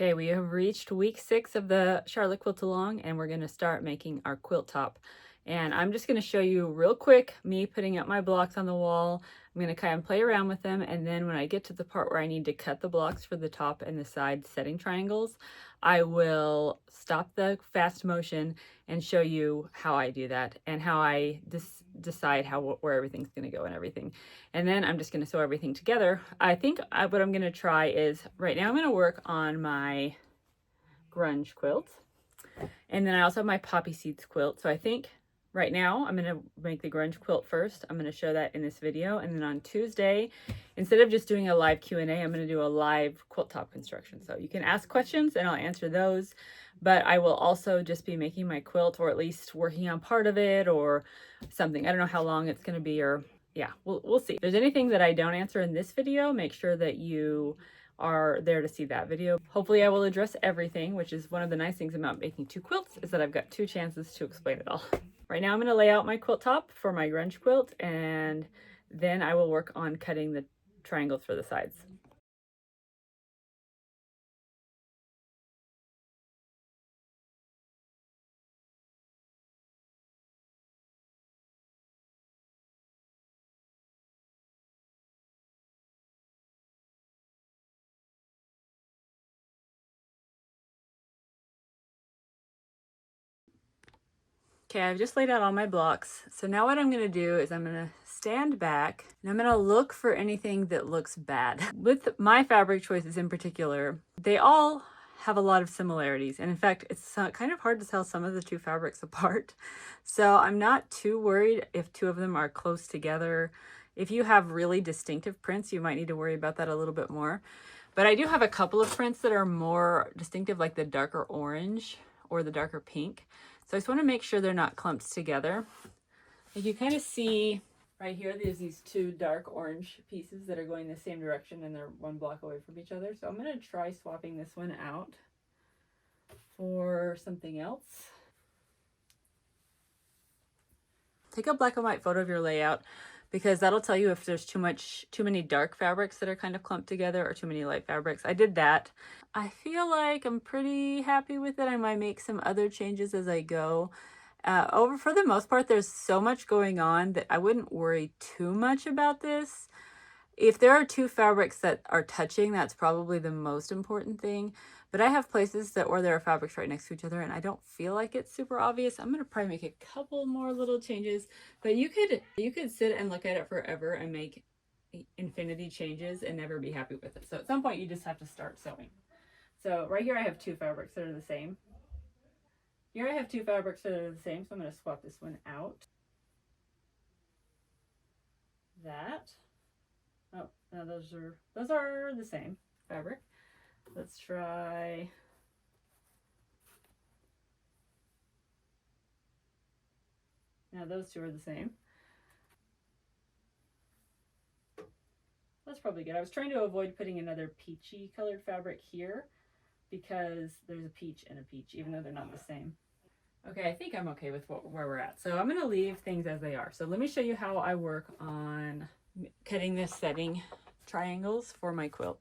Okay, we have reached week 6 of the Charlotte Quiltalong, and we're going to start making our quilt top. And I'm just going to show you real quick me putting up my blocks on the wall. I'm going to kind of play around with them, and then when I get to the part where I need to cut the blocks for the top and the side setting triangles, I will stop the fast motion and show you how I do that and how I decide where everything's going to go and everything. And then I'm just going to sew everything together. I think what I'm going to try is, right now I'm going to work on my grunge quilt. And then I also have my poppy seeds quilt. So I think right now I'm going to make the grunge quilt first. I'm going to show that in this video. And then on Tuesday, instead of just doing a live Q&A, I'm going to do a live quilt top construction. So you can ask questions and I'll answer those. But I will also just be making my quilt, or at least working on part of it or something. I don't know how long it's going to be, or yeah, we'll see. If there's anything that I don't answer in this video, make sure that you are there to see that video. Hopefully I will address everything, which is one of the nice things about making 2 quilts, is that I've got 2 chances to explain it all. Right now I'm going to lay out my quilt top for my grunge quilt, and then I will work on cutting the triangles for the sides. Okay, I've just laid out all my blocks. So now what I'm going to do is I'm going to stand back and I'm going to look for anything that looks bad. With my fabric choices in particular, they all have a lot of similarities. And in fact, it's kind of hard to tell some of the 2 fabrics apart. So I'm not too worried if 2 of them are close together. If you have really distinctive prints, you might need to worry about that a little bit more. But I do have a couple of prints that are more distinctive, like the darker orange or the darker pink. So I just want to make sure they're not clumped together. Like you kind of see right here, there's these 2 dark orange pieces that are going the same direction and they're 1 block away from each other. So I'm going to try swapping this one out for something else. Take a black and white photo of your layout, because that'll tell you if there's too many dark fabrics that are kind of clumped together or too many light fabrics. I did that. I feel like I'm pretty happy with it. I might make some other changes as I go. For the most part, there's so much going on that I wouldn't worry too much about this. If there are 2 fabrics that are touching, that's probably the most important thing. But I have places where there are fabrics right next to each other and I don't feel like it's super obvious. I'm going to probably make a couple more little changes, but you could sit and look at it forever and make infinity changes and never be happy with it. So at some point you just have to start sewing. So right here I have 2 fabrics that are the same. Here I have 2 fabrics that are the same, so I'm going to swap this one out. That. Oh, no, those are the same fabric. Let's try now. Those 2 are the same. That's probably good. I was trying to avoid putting another peachy colored fabric here because there's a peach and a peach, even though they're not the same. Okay, I think I'm okay with where we're at. So I'm going to leave things as they are. So let me show you how I work on cutting this setting triangles for my quilt.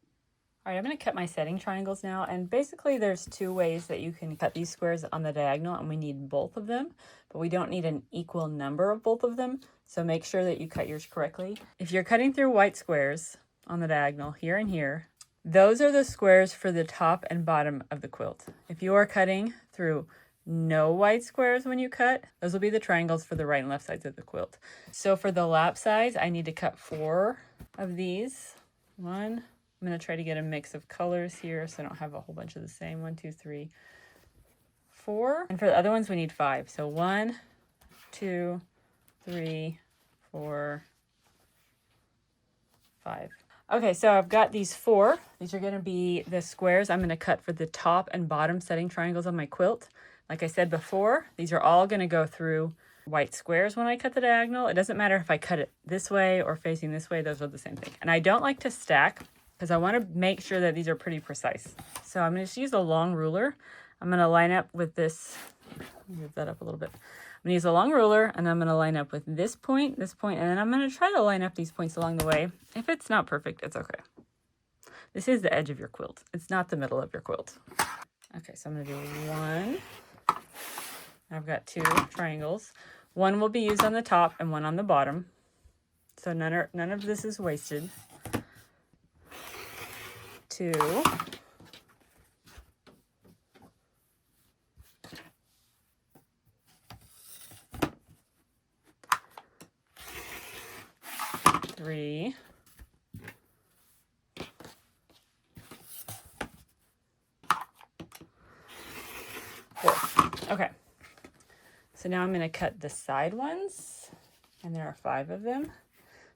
All right, I'm going to cut my setting triangles now, and basically there's 2 ways that you can cut these squares on the diagonal, and we need both of them, but we don't need an equal number of both of them, so make sure that you cut yours correctly. If you're cutting through white squares on the diagonal here and here, those are the squares for the top and bottom of the quilt. If you are cutting through no white squares when you cut, those will be the triangles for the right and left sides of the quilt. So for the lap size, I need to cut 4 of these. I'm going to try to get a mix of colors here so I don't have a whole bunch of the same. 1, 2, 3, 4. And for the other ones, we need 5. So 1, 2, 3, 4, 5. Okay, so I've got these 4. These are going to be the squares I'm going to cut for the top and bottom setting triangles on my quilt. Like I said before, these are all going to go through white squares when I cut the diagonal. It doesn't matter if I cut it this way or facing this way, those are the same thing. And I don't like to stack because I want to make sure that these are pretty precise. So I'm going to just use a long ruler. I'm going to line up with this, move that up a little bit. I'm going to use a long ruler and I'm going to line up with this point, and then I'm going to try to line up these points along the way. If it's not perfect, it's okay. This is the edge of your quilt. It's not the middle of your quilt. Okay, so I'm gonna do one. I've got two triangles. One will be used on the top and one on the bottom. So none of this is wasted. Two. Three. Four. Okay. So now I'm going to cut the side ones, and there are 5 of them.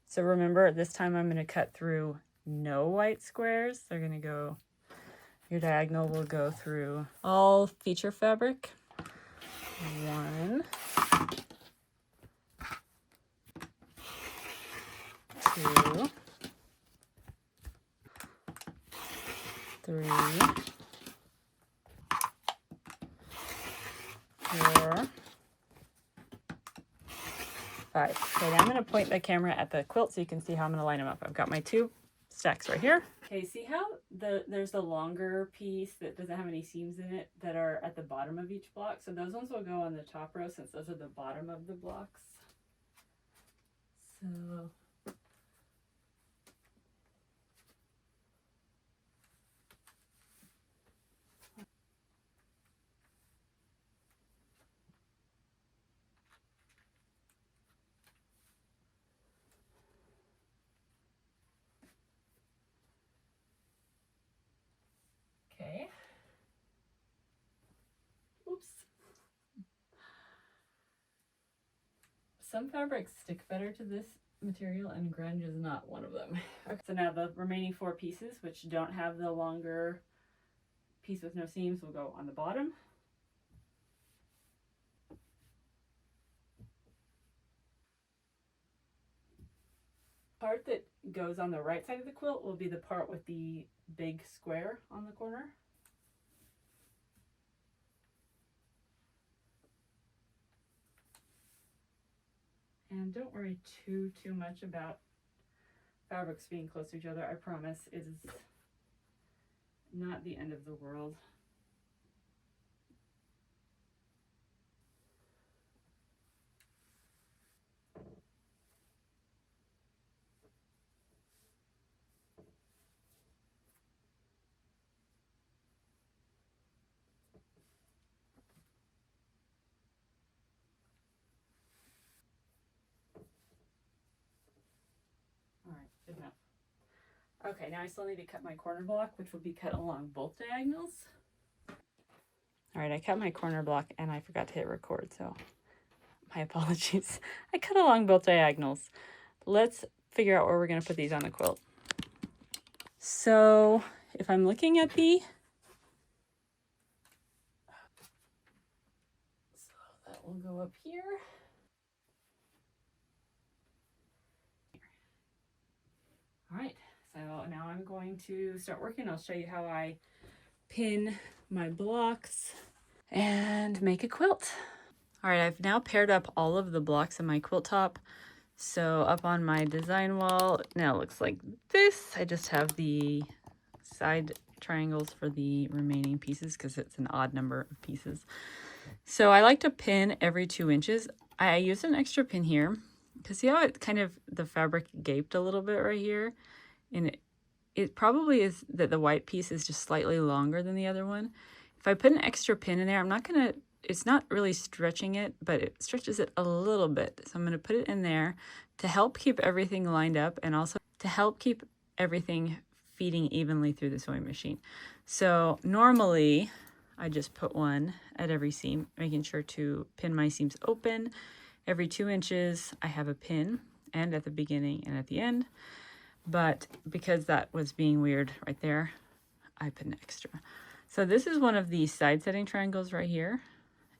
So remember, this time I'm going to cut through no white squares. They're going to go, your diagonal will go through all feature fabric. 1, 2, 3, 4, 5. Okay, now I'm going to point the camera at the quilt so you can see how I'm going to line them up. I've got my 2 stacks right here. Okay, see how there's the longer piece that doesn't have any seams in it that are at the bottom of each block? So those ones will go on the top row since those are the bottom of the blocks. So okay. Oops. Some fabrics stick better to this material and grunge is not one of them. Okay, so now the remaining 4 pieces, which don't have the longer piece with no seams, will go on the bottom. Part that goes on the right side of the quilt will be the part with the big square on the corner. And don't worry too much about fabrics being close to each other. I promise it is not the end of the world. All right, good enough. Okay, now I still need to cut my corner block, which will be cut along both diagonals. All right, I cut my corner block and I forgot to hit record, so my apologies. I cut along both diagonals. Let's figure out where we're going to put these on the quilt. So if I'm looking at the, so that will go up here. All right, so now I'm going to start working. I'll show you how I pin my blocks and make a quilt. All right, I've now paired up all of the blocks in my quilt top. So up on my design wall, now it looks like this. I just have the side triangles for the remaining pieces because it's an odd number of pieces. So I like to pin every 2 inches. I use an extra pin here because see how it kind of, the fabric gaped a little bit right here? And it probably is that the white piece is just slightly longer than the other one. If I put an extra pin in there, I'm not gonna, it's not really stretching it, but it stretches it a little bit. So I'm gonna put it in there to help keep everything lined up and also to help keep everything feeding evenly through the sewing machine. So normally I just put one at every seam, making sure to pin my seams open. Every 2 inches, I have a pin, and at the beginning and at the end. But because that was being weird right there, I put an extra. So this is one of the side setting triangles right here.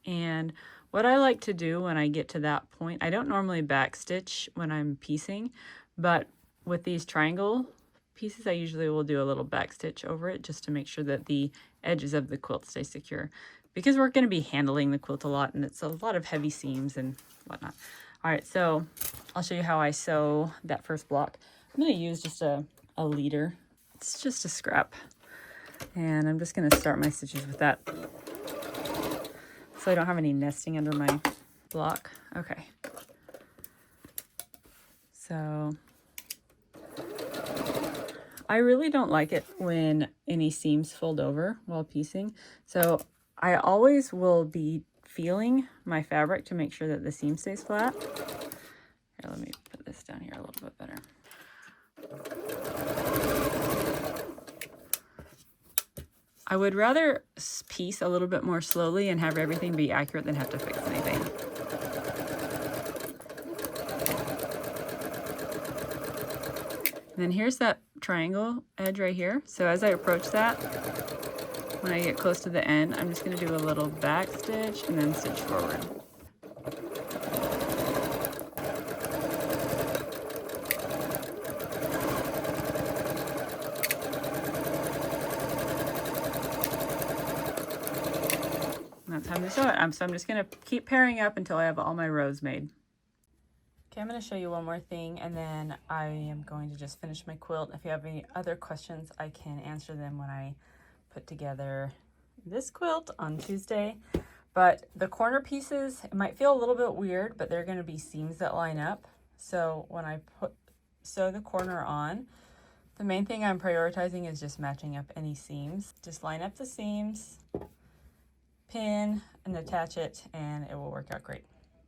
And what I like to do when I get to that point, I don't normally backstitch when I'm piecing, but with these triangle pieces, I usually will do a little backstitch over it just to make sure that the edges of the quilt stay secure. Because we're going to be handling the quilt a lot and it's a lot of heavy seams and whatnot. All right, so I'll show you how I sew that first block. I'm going to use just a leader It's just a scrap. And I'm just gonna start my stitches with that so I don't have any nesting under my block. Okay. So I really don't like it when any seams fold over while piecing. So I always will be feeling my fabric to make sure that the seam stays flat. Here, let me put this down here a little bit better. I would rather piece a little bit more slowly and have everything be accurate than have to fix anything. And then here's that triangle edge right here. So as I approach that, when I get close to the end, I'm just going to do a little back stitch and then stitch forward. That's time to sew it. So I'm just going to keep pairing up until I have all my rows made. Okay, I'm going to show you one more thing, and then I am going to just finish my quilt. If you have any other questions, I can answer them when I put together this quilt on Tuesday. But the corner pieces, it might feel a little bit weird, but they're going to be seams that line up. So when I sew the corner on, the main thing I'm prioritizing is just matching up any seams. Just line up the seams, pin and attach it, and it will work out great.